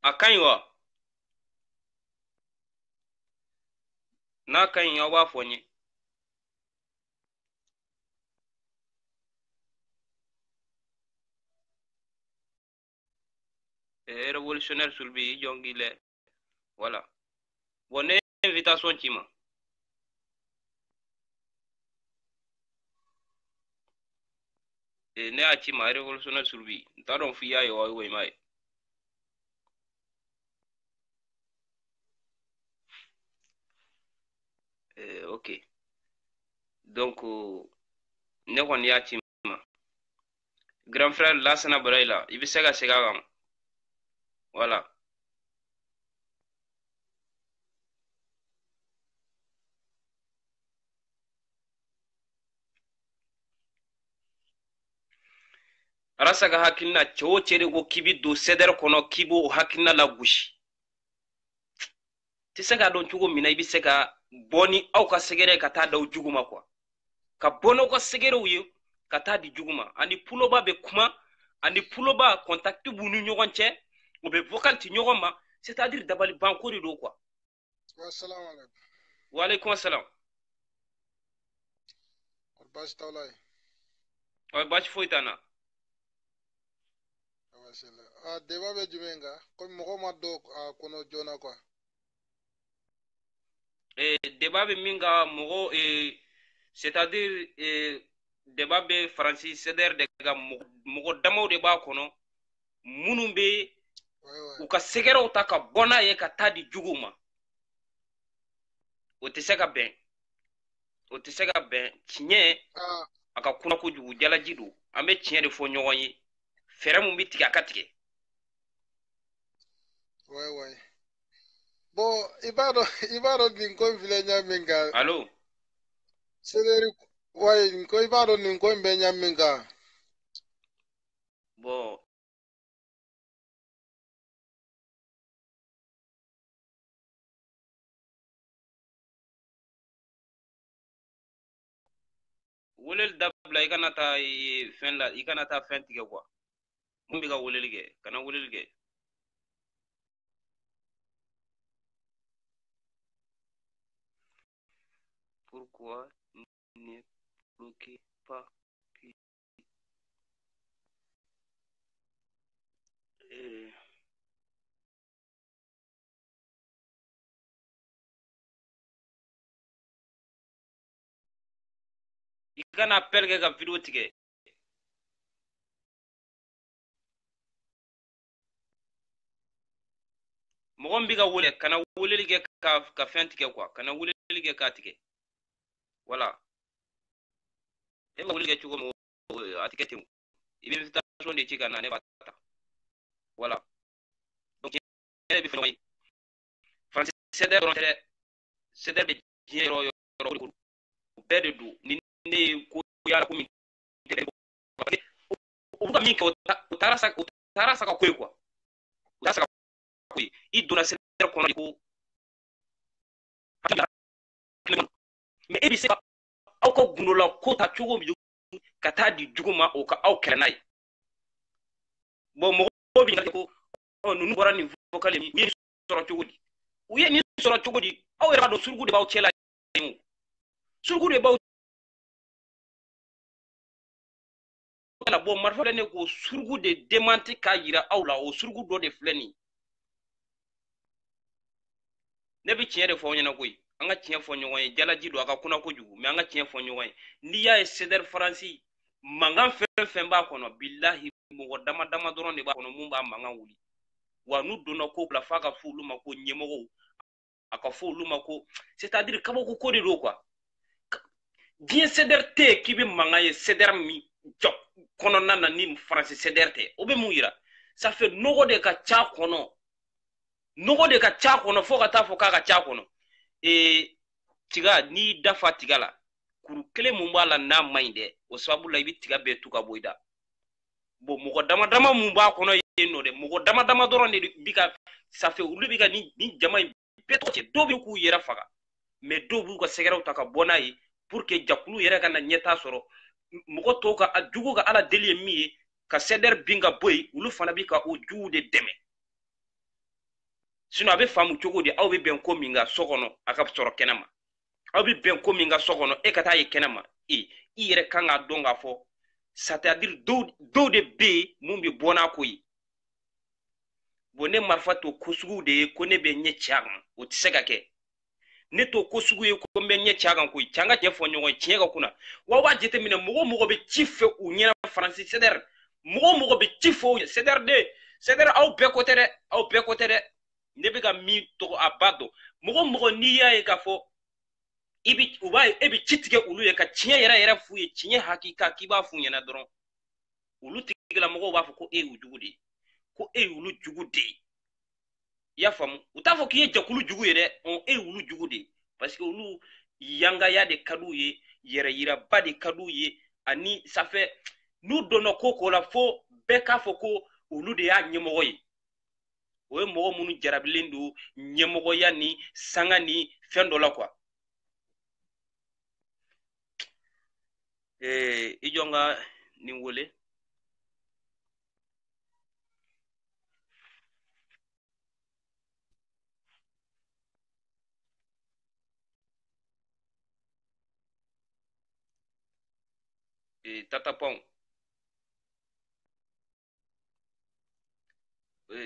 a ka ɲi wa n'a ka ɲi aw b'a fɔ n ye révolutionnaire sulbi i jɔn k'i lɛ voilà bon ne invitation ci ma ne y'a ci ma révolutionnaire sulbi n t'a dɔn f'i y'a ye wa i m'a ye ok donc ne kɔni y'a ci ma grand frère Lasana Balayila i bɛ se ka segin a kan voilà arasa ka hakilina cɛ o cɛ de ko k'i bi don sedɛri kɔnɔ k'i b'o hakilina lagosi ti se ka don cogo mina i bi se ka boni aw ka segere ka taa daw juguma quoi ka bono ka segerew ye ka taa di juguma ani puloba be kuma ani puloba contact bu ni ɲɔgɔn cɛ o be vocal ti ɲɔgɔn ma c'est-à-dire dabali banko de do quoi. Assalamu alaikum. Wa alaikum assalam. Baasi t'aw la ye. Baasi foyi t'an na. Débat bɛ jumɛn kan komi mɔgɔw ma don a kɔnɔ joona quoi. Débat bɛ min kan mɔgɔ c'est-à-dire débat bɛ Faransi CDR de kan mɔgɔ damaw de b'a kɔnɔ minnu bɛ u ka sɛgɛrɛw ta ka bɔ n'a ye ka taa di juguw ma o tɛ se ka bɛn o tɛ se ka bɛn tiɲɛ a ka kunna kojugu jalaji don an bɛ tiɲɛ de fɔ ɲɔgɔn ye fɛɛrɛ mun bɛ tigɛ a ka tigɛ. Bon i b'a dɔn nin ko in filɛ ɲa min kan. Allo. CDR wayi nin ko i b'a dɔn nin ko in bɛ ɲa min kan. Bon. Weleli dabila i kana taa fɛn la i kana taa fɛn tigɛ quoi mun bɛ ka weleli kɛ kana weleli kɛ. Pourquoi ne bloquez pas i kana appel kɛ ka video tigɛ. Mɔgɔ min bɛ ka wele kana weleli kɛ ka fɛn tigɛ quoi kana weleli kɛ k'a tigɛ voilà e bɛ weleli kɛ cogo min a tigɛ ten i bɛ invitation de ci ka na ne b'a ta voilà donc ne bɛ fɛn ye Faransi CDR dɔrɔn tɛ dɛ CDR bɛ diɲɛ yɔrɔ yɔrɔ o bɛɛ de don ni ne ye ko yala ko min tɛ o bɛ ka min kɛ o taara sa ka ko ye quoi o taara sa ka ko ye i donna CDR kɔnɔ de ko mais e bɛ se ka aw ka gundola ko ta cogo min ka taa di jugu ma o ka aw kɛlɛ n'a ye bon mɔgɔw bɛ ɲininkali ko ninnu bɔra nin vocal min u ye nin sɔrɔ cogo di u ye nin sɔrɔ cogo di aw yɛrɛ b'a dɔn suruku de b'aw cɛla yen o suruku de b'aw cɛla bon marifa filɛ ne ko suruku de démenti k'a yira aw la o suruku dɔ de filɛ nin ne bɛ tiɲɛ de fɔ aw ɲɛna koyi an ka tiɲɛ fɔ ɲɔgɔn ye jalaji don a ka kunna kojugu mais an ka tiɲɛ fɔ ɲɔgɔn ye n'i y'a ye CDR Faransi mankan fɛn fɛn b'a kɔnɔ bilahi mɔgɔ dama dama dɔrɔn de b'a kɔnɔ mun b'a mankan wuli wa n'u donna ko bila f'a ka fɔ olu ma ko ɲɛmɔgɔw a ka fɔ olu ma ko c'est-à-dire kabako ko de don quoi diɲɛ CDR tɛ yen k'i bɛ mankan ye CDR min jɔ kɔnɔna na ni Faransi CDR tɛ o bɛ mun yira ça fait nɔgɔ de ka ca kɔnɔ nɔgɔ de ka ca kɔnɔ fo ka taa fɔ k'a ka ca kɔnɔ tiga n'i dafa tiga la kuru kelen mun b'a la n'a man ɲi dɛ o sababu la i bɛ tiga bɛɛ tu ka bɔ i da bon mɔgɔ dama dama mun b'a kɔnɔ yen nɔ dɛ mɔgɔ dama dama dɔrɔn de bi ka ça fait olu bi ka ni jama in bɛɛ tɔgɔ cɛ dɔw bɛ k'u yɛrɛ faga mais dɔw b'u ka sɛgɛrɛw ta ka bɔ n'a ye pour que jakulu yɛrɛ ka na ɲɛta sɔrɔ mɔgɔ tɔw ka jugu ka ala deli ye min ye ka CDR bin ka bɔ yen olu fana bi ka o jugu de dɛmɛ sinon a bɛ faamu cogo di aw bɛ bɛn ko min kan so kɔnɔ a ka sɔrɔ kɛnɛ ma aw bɛ bɛn ko min kan so kɔnɔ e ka taa ye kɛnɛ ma i yɛrɛ kan k'a dɔn k'a fɔ c'est-à-dire dɔw de bɛ yen mun bɛ bɔ n'a ko ye bon ne marifa to ko sugu de ye ko ne bɛ ɲɛ cɛ a kan o tɛ se ka kɛ ne to ko sugu ye ko n bɛ ɲɛ cɛ a kan koyi cɛ an ka cɛ fɔ ɲɔgɔn ye tiɲɛ ka kunna wa b'a jateminɛ mɔgɔ mɔgɔ bɛ ci fɛ u ɲɛna Faransi CDR mɔgɔ mɔgɔ bɛ ci fɛ u ɲɛ CDR aw bɛɛ ko tɛ dɛ aw bɛɛ ko tɛ dɛ ne bɛ ka min tɔgɔ a ba dɔn mɔgɔ mɔgɔ n'i y'a ye k'a fɔ u b'a ye e bɛ ci tigɛ olu ye ka tiɲɛ yɛrɛ f'u ye tiɲɛ hakika k'i b'a f'u ɲɛna dɔrɔn olu tigilamɔgɔw b'a fɔ ko e y'u jugu de ye ko e y'olu jugu de ye i y'a faamu u t'a fɔ k'i ye jakulu jugu ye dɛ e y'olu jugu de ye parce que olu yangaya de ka d'u ye yɛrɛ yiraba de ka d'u ye ani ça fait n'u donna ko ko la fo bɛɛ k'a fɔ ko olu de y'a ɲɛmɔgɔ ye o ye mɔgɔ minnu jarabilen don ɲɛmɔgɔya ni sanga ni fɛn dɔ la quoi. I jɔ n ka nin wele. Tata Pong.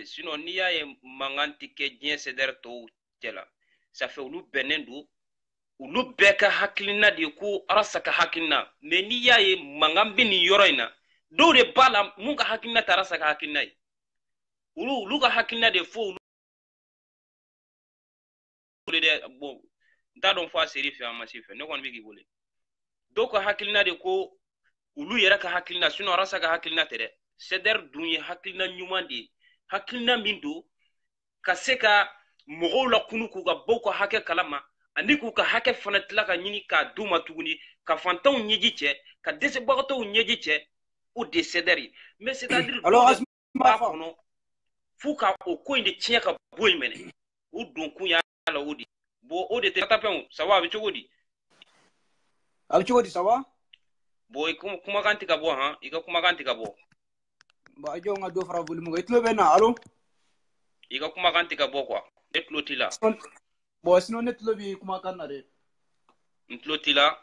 Sinon n'i y'a ye mankan ti kɛ diɲɛ CDR tɔw cɛla ça fait olu bɛnnen don olu bɛɛ ka hakilina de ye ko Arasa ka hakilina mais n'i y'a ye mankan bɛ nin yɔrɔ in na dɔw de b'a la mun ka hakilina tɛ Arasa ka hakilina ye olu ka hakilina de fo olu de bon n t'a dɔn fo a seri fɛ a ma se fɛ ne kɔni bɛ k'i wele dɔw ka hakilina de ko olu yɛrɛ ka hakilina sinon Arasa ka hakilina tɛ dɛ CDR dun ye hakilina ɲuman de ye hakilina min don ka se ka mɔgɔw la kunu k'u ka bɔ ka hakɛ kalama ani k'u ka hakɛ fana tila ka ɲini k'a d'u ma tuguni ka fantanw ɲɛji cɛ ka dɛsɛbagatɔw ɲɛji cɛ o de CDR ye mais c'est à dire b'a kɔnɔ f'u ka o ko in de tiɲɛ ka bɔ yen mɛnɛ u don kun y'a la o de bon o de tɛ tapɛnw ça va a bɛ cogo di ça va bon i kumakan tɛ ka bɔ han i ka kumakan tɛ ka bɔ bon a jɔ n ka dɔ fara volume kan i tulo bɛ na allo i ka kumakan tɛ ka bɔ quoi ne tulo t'i la bon sinon ne tulo b'i kumakan na dɛ n tulo t'i la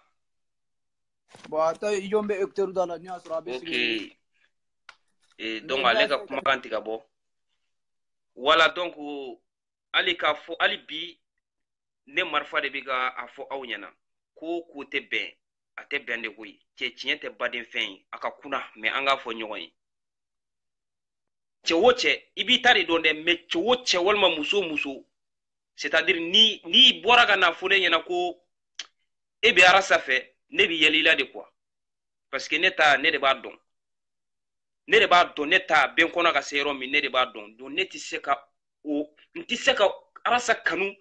bon a ta i jɔ n bɛ écouteur da la ni y'a sɔrɔ a bɛ sigi donc ale ka kumakan tɛ ka bɔ wala donc hali k'a fɔ hali bi ne marifa de bɛ ka a fɔ aw ɲɛna ko ko tɛ bɛn a tɛ bɛn de koyi cɛ tiɲɛ tɛ baden fɛn ye a ka kunna mais an k'a fɔ ɲɔgɔn ye cɛ o cɛ i b'i ta de dɔn dɛ mais cɛ o cɛ walima muso o muso c'est à dire n'i bɔra ka na fɔ ne ɲɛna ko e bɛ Arasa fɛ ne bɛ yɛlɛ i la de quoi parce que ne ta ne de b'a dɔn ne ta bɛn kɔnɔ ka se yɔrɔ min ne de b'a dɔn donc ne tɛ se ka n tɛ se ka Arasa kanu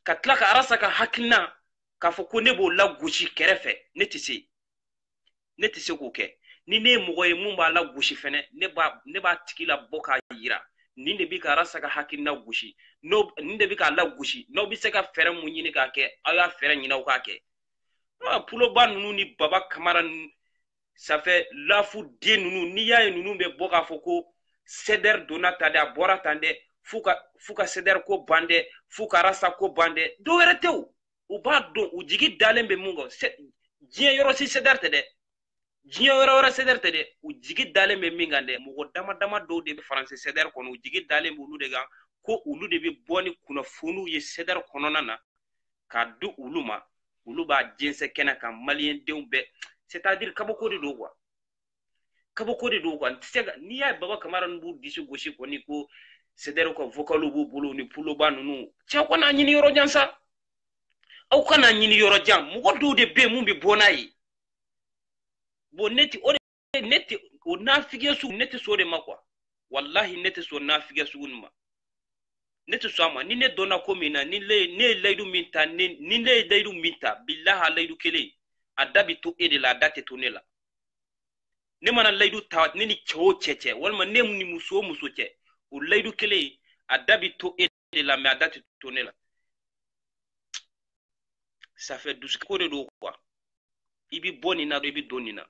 ka tila ka Arasa ka hakilina k'a fɔ ko ne b'o lagosi kɛrɛfɛ ne tɛ se k'o kɛ ni ne ye mɔgɔ ye mun b'a lagosi fɛnɛ ne b'a tigi la bɔ k'a yira nin de bɛ ka Arasa ka hakilina gosi nin de bɛ k'a lagosi n'aw bɛ se ka fɛɛrɛ mun ɲini k'a kɛ aw y'a fɛɛrɛ ɲini aw k'a kɛ puloba ninnu ni Baba Kamara ninnu ça fait lafu den ninnu n'i y'a ye ninnu bɛ bɔ k'a fɔ ko CDR donna tan dɛ a bɔra tan dɛ f'u ka CDR ko ban dɛ f'u ka Arasa ko ban dɛ dɔw wɛrɛ tɛ o u b'a dɔn u jigi dalen bɛ mun kan diɲɛ yɔrɔ si CDR tɛ dɛ diɲɛ yɔrɔ wɛrɛ CDR tɛ dɛ u jigi dalen bɛ min kan dɛ mɔgɔ dama dama dɔw de bɛ Faransi CDR kɔnɔ u jigi dalen bɛ olu de kan ko olu de bɛ bɔ ni kunnafoniw ye CDR kɔnɔna na k'a di olu ma olu b'a jɛnsɛn kɛnɛ kan maliyɛndenw bɛɛ c'est à dire kabako de don quoi kabako de don quoi n'i y'a ye Baba Kamara ninnu b'u disi gosi kɔni ko CDR ka vocalu b'u bolo ni puloba ninnu cɛ kana ɲini yɔrɔ jan sa aw kana ɲini yɔrɔ jan mɔgɔ dɔw de bɛ yen mun bɛ bɔ n'a ye bon ne tɛ o nafigiya sugu ne tɛ sɔn o de ma quoi wallahi ne tɛ sɔn nafigiya sugu nin ma ne tɛ sɔn a ma ni ne dɔnna ko min na ni ne ye layidu min ta ni ne ye layidu min ta bilahi a layidu kelen a da bɛ to e de la a da tɛ to ne la ne mana layidu ta ne ni cɛ o cɛ cɛ walima ne ni muso o muso cɛ o layidu kelen a da bɛ to e de la mais a da tɛ to ne la ça fait dusukako de don quoi i bɛ bɔ nin na dɔn i bɛ don nin na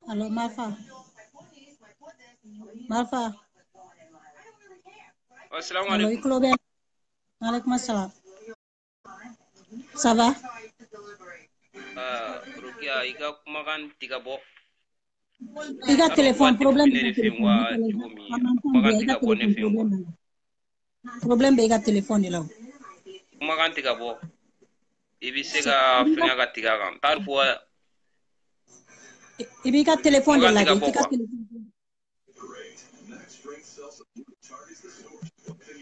Allo Marfa. Assalamu Allo alaikum. Iklo Ben. Alaikum assalam. Ça va? Rukia ika kumakan tiga bo. Ika téléphone problème ika problème be ika téléphone de la. Kumakan tiga bo. Ibi se ka fenga ka tiga kan. Parfois ibi ka téléphone de la ika téléphone.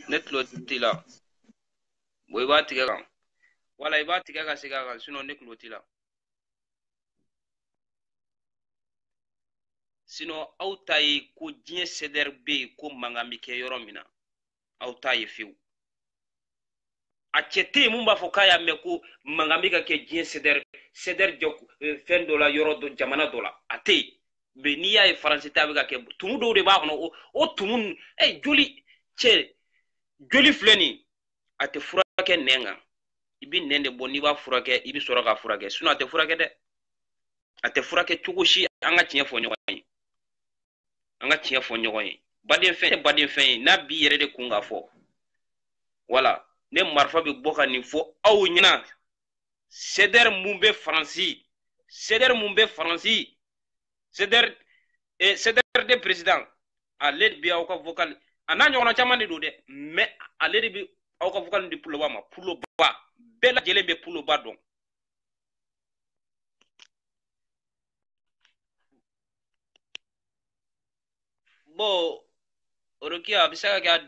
Net lo tila. Boy ba tiga kan. Wala iba tiga ka siga kan sinon net lo tila. Sinon aw ta ye ko diɲɛ CDR bɛ yen ko mankan bɛ kɛ yɔrɔ min na aw ta ye fiyewu a cɛ te mun b'a fɔ k'a y'a mɛn ko mankan bɛ ka kɛ diɲɛ CDR jɔ fɛn dɔ la yɔrɔ dɔ jamana dɔ la a tɛ yen mais n'i y'a ye faransi ta bɛ ka kɛ tumu dɔw de b'a kɔnɔ o tumu joli cɛ joli filɛ nin a tɛ furakɛ nɛn kan i bɛ nɛn de bɔ n'i b'a furakɛ i bɛ sɔrɔ ka furakɛ sinon a tɛ furakɛ dɛ a tɛ furakɛ cogo si an ka tiɲɛ fɔ ɲɔgɔn ye an ka tiɲɛ fɔ ɲɔgɔn ye baden fɛn ye n'a b'i yɛrɛ de kun ka fɔ wala ne marifa bɛ bɔ ka nin fɔ aw ɲɛna CDR mun bɛ Faransi CDR de président ale de bɛ aw ka vocal a n'a ɲɔgɔnna caman de don dɛ mais ale de bɛ aw ka vocal di Puloba ma Puloba bɛɛ lajɛlen bɛ Puloba dɔn bon Orokia a bɛ se ka kɛ a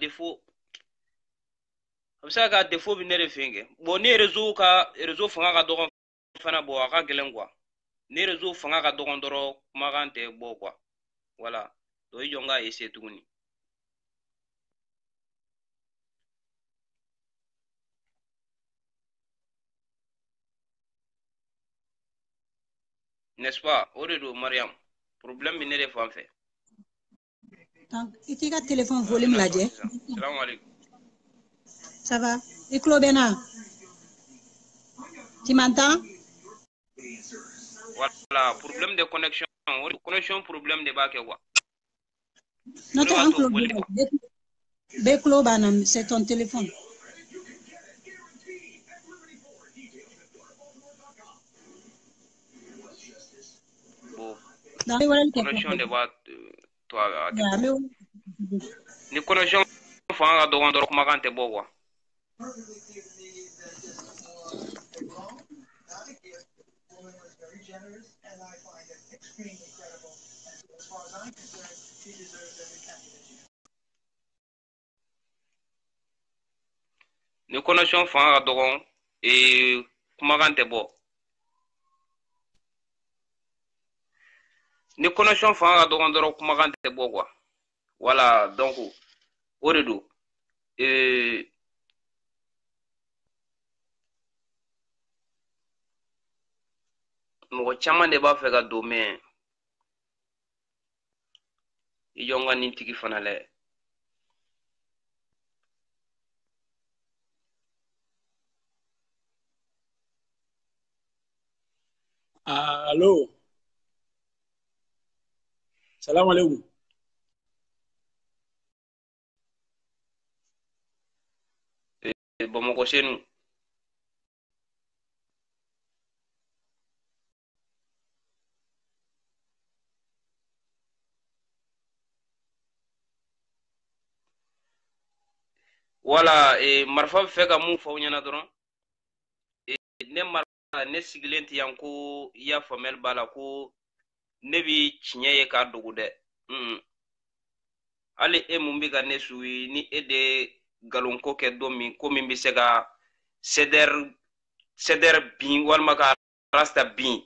défaut bɛ ne de fɛ yen kɛ bon ni réseau fanga ka dɔgɔ fana bon a ka gɛlɛn quoi ni réseau fanga ka dɔgɔ dɔrɔn kumakan tɛ bɔ quoi voilà donc i jɔ n k'a essayer tuguni n'est-ce pas o de don Mariam problème bɛ ne de fan fɛ i t'i ka téléphone volume lajɛ salam alaikum ça va i tulo bɛ n na tu m'entends voilà problème de connexion problème de b'a kɛ quoi non tɛ an tulo bɛɛ tulo b'an na c'est ton téléphone connexion de b'a to a ni connexion fanga ka dɔgɔ dɔrɔn kumakan tɛ bɔ quoi ni connexion fanga ka dɔgɔ kumakan tɛ bɔ ni connexion fanga ka dɔgɔ dɔrɔn kumakan tɛ bɔ quoi voilà donc o de don mɔgɔ caman de b'a fɛ ka don mais i jɔ n ka nin tigi fana lajɛ Allo. Salam alaikum. Bamakɔ senu wala marifa bɛ fɛ ka mun fɔ aw ɲɛna dɔrɔn ne marifa ne sigilen tɛ yan ko i y'a faamuyali b'a la ko ne bɛ tiɲɛ ye k'a dogo dɛ hali e mun bɛ ka ne suwi ni e de galonko kɛ don min ko min bɛ se ka CDR bin walima ka rasta bin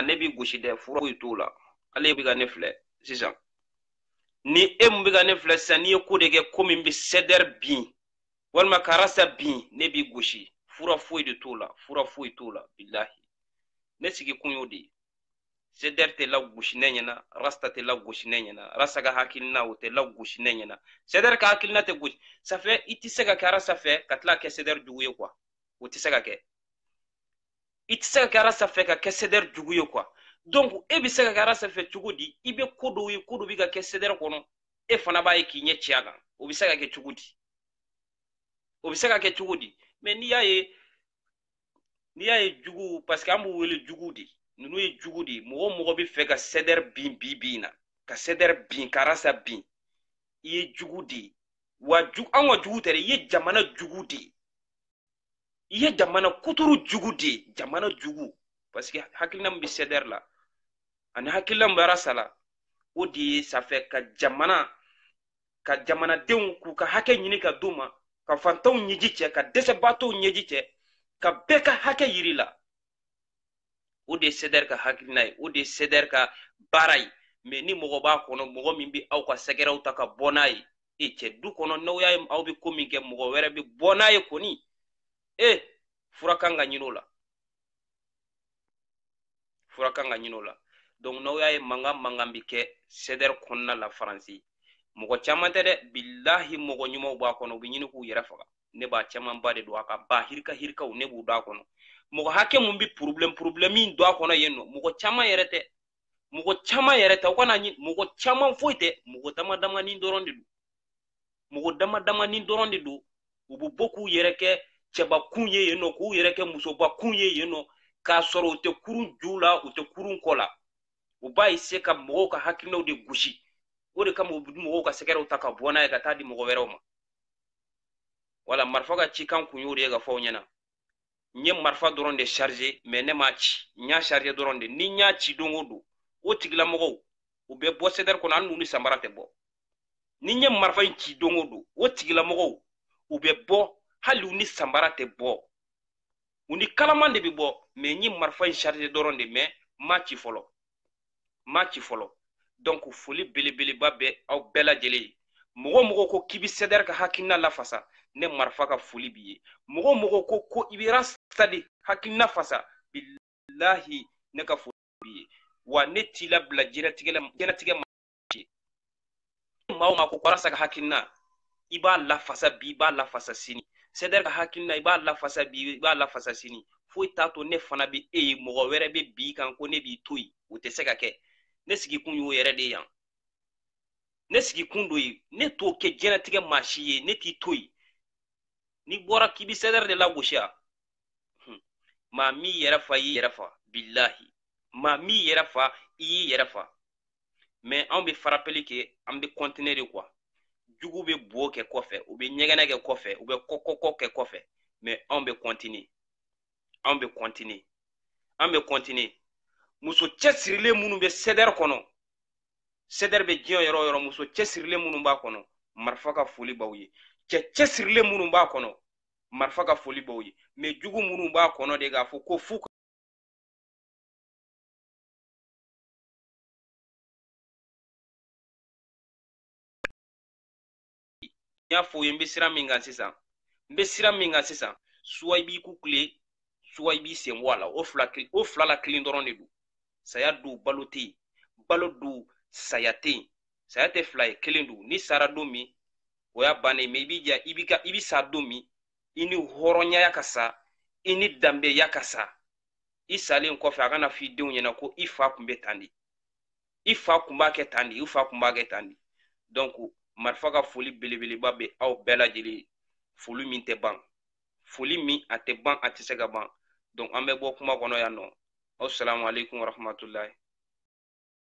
ne b'i gosi dɛ fura foyi t'o la hali e bɛ ka ne filɛ sisan ni e mun bɛ ka ne filɛ sisan n'i ye ko de kɛ ko min bɛ CDR bin walima ka rasta bin ne b'i gosi fura foyi de t'o la bilahi ne sigi kun y'o de ye CDR tɛ lagosi ne ɲɛna rasta tɛ lagosi ne ɲɛna rasta ka hakilina o tɛ lagosi ne ɲɛna CDR ka hakilina tɛ gosi ça fait i tɛ se ka kɛ rasta fɛ ka tila kɛ CDR jugu ye quoi o tɛ se ka kɛ i tɛ se ka kɛ rasta fɛ ka kɛ CDR jugu ye quoi donc e bɛ se ka kɛ rasta fɛ cogo di i bɛ ko dɔw ye ko dɔ bɛ ka kɛ CDR kɔnɔ e fana b'a ye k'i ɲɛ ci a kan o bɛ se ka kɛ cogo di mais n'i y'a ye jugu parce que an b'u wele jugu de ninnu ye jugu de mɔgɔ bɛ fɛ ka CDR bin bi na ka CDR bin ka rasta bin i ye jugu de wa an ka jugu tɛ dɛ i ye jamana jugu de i ye jamana kuturu jugu de jamana jugu parce que hakilina min bɛ CDR la ani hakilina min bɛ rasta la o de ye ça fait ka jamanadenw k'u ka hakɛ ɲini ka d'u ma ka fantanw ɲɛji cɛ ka dɛsɛbaatɔw ɲɛji cɛ ka bɛɛ ka hakɛ yiri la o de ye CDR ka hakilina ye o de ye CDR ka baara ye mais ni mɔgɔ b'a kɔnɔ mɔgɔ min bɛ aw ka sɛgɛrɛw ta ka bɔ n'a ye cɛ du kɔnɔ n'aw y'a ye aw bɛ ko min kɛ mɔgɔ wɛrɛ bɛ bɔ n'a ye kɔni fura kan ka ɲini o la fura kan ka ɲini o la donc n'aw y'a ye mankan bi kɛ CDR kɔnɔna la Faransi mɔgɔ caman tɛ dɛ billahi mɔgɔ ɲumanw b'a kɔnɔ u bɛ ɲini k'u yɛrɛ faga ne b'a caman ba de don a ka ba hirikaw ne b'u don a kɔnɔ mɔgɔ hakɛ mun bi problème min don a kɔnɔ yen nɔ mɔgɔ caman yɛrɛ tɛ u kana mɔgɔ caman foyi tɛ mɔgɔ damadamanin dɔrɔn de don mɔgɔ damadamanin dɔrɔn de don u bɛ bɔ k'u yɛrɛ kɛ cɛbakun ye yen nɔ k'u yɛrɛ kɛ musobakun ye yen nɔ k'a sɔrɔ u tɛ kurun ju la u tɛ kurun kɔ la u b'a essayer ka mɔgɔw ka hakilinaw de gosi o de kama u bɛ mɔgɔw ka sɛgɛrɛw ta ka bɔ n'a ye ka taa di mɔgɔ wɛrɛw ma wala marifa ka cikan kun y'o de ye ka fɔ aw ɲɛna n ye marifa dɔrɔn de charger mais ne m'a ci n y'a charger dɔrɔn de ni n y'a ci don o don o tigilamɔgɔw u bɛ bɔ CDR kɔnɔ hali n'u ni samara tɛ bɔ ni n ye marifa in ci don o don o tigilamɔgɔw u bɛ bɔ hali u ni samara tɛ bɔ u ni kalaman de bɛ bɔ mais n ye marifa in charger dɔrɔn de mais m'a ci fɔlɔ donc foli belebeleba bɛ aw bɛɛ lajɛlen ye mɔgɔ ko k'i bɛ CDR ka hakilina lafasa ne marifa ka foli b'i ye mɔgɔ ko i bɛ Rasta hakilina fasa billahi ne ka foli b'i ye wa ne t'i labila jɛnatigɛ ma maa ko Rasta ka hakilina i b'a lafasa bi i b'a lafasa sini CDR ka hakilina i b'a lafasa bi i b'a lafasa sini foyi t'a to ne fana bɛ e ye mɔgɔ wɛrɛ bɛ bi kan ko ne b'i to yen o tɛ se ka kɛ ne sigikun y'o yɛrɛ de yan ne sigikun do ye ne t'o kɛ jɛnatigɛ maa si ye ne t'i to yen n'i bɔra k'i bɛ CDR de lagosi a maa min yɛrɛ fa y'i yɛrɛ fa billahi maa min yɛrɛ fa i y'i yɛrɛ fa mais anw bɛ farapeli kɛ an bɛ continuer de quoi jugu bɛ bo kɛ kɔfɛ u bɛ ɲɛgɛnɛ kɛ kɔfɛ u bɛ kɔkɔ kɛ kɔfɛ mais anw bɛ continuer muso cɛsirilen minnu bɛ CDR kɔnɔ CDR bɛ diɲɛ yɔrɔ o yɔrɔ muso cɛsirilen minnu b'a kɔnɔ marifa ka foli b'aw ye cɛ cɛsirilen minnu b'a kɔnɔ marifa ka foli b'aw ye mais jugu minnu b'a kɔnɔ de k'a fɔ ko fu n y'a fɔ u ye n bɛ sira min kan sisan soit i b'i kukule soit i b'i sen bɔ a la o fila la kelen dɔrɔn de don saya don balo tɛ yen balo don saya tɛ yen saya tɛ fila ye kelen don ni sara don min o y'a bannen mais i b'i ja i bɛ sa don min i ni hɔrɔnya ka sa i ni danbeya ka sa i salen kɔfɛ a kana f'i denw ɲɛna ko i fa tun bɛ tan de i fa tun b'a kɛ tan de i fa tun b'a kɛ tan de donc marifa ka foli belebeleba bɛ aw bɛɛ lajɛlen ye foli min tɛ ban foli min a tɛ ban a tɛ se ka ban donc an bɛ bɔ kuma kɔnɔ yan nɔ assalamu alaikum warahmatullahi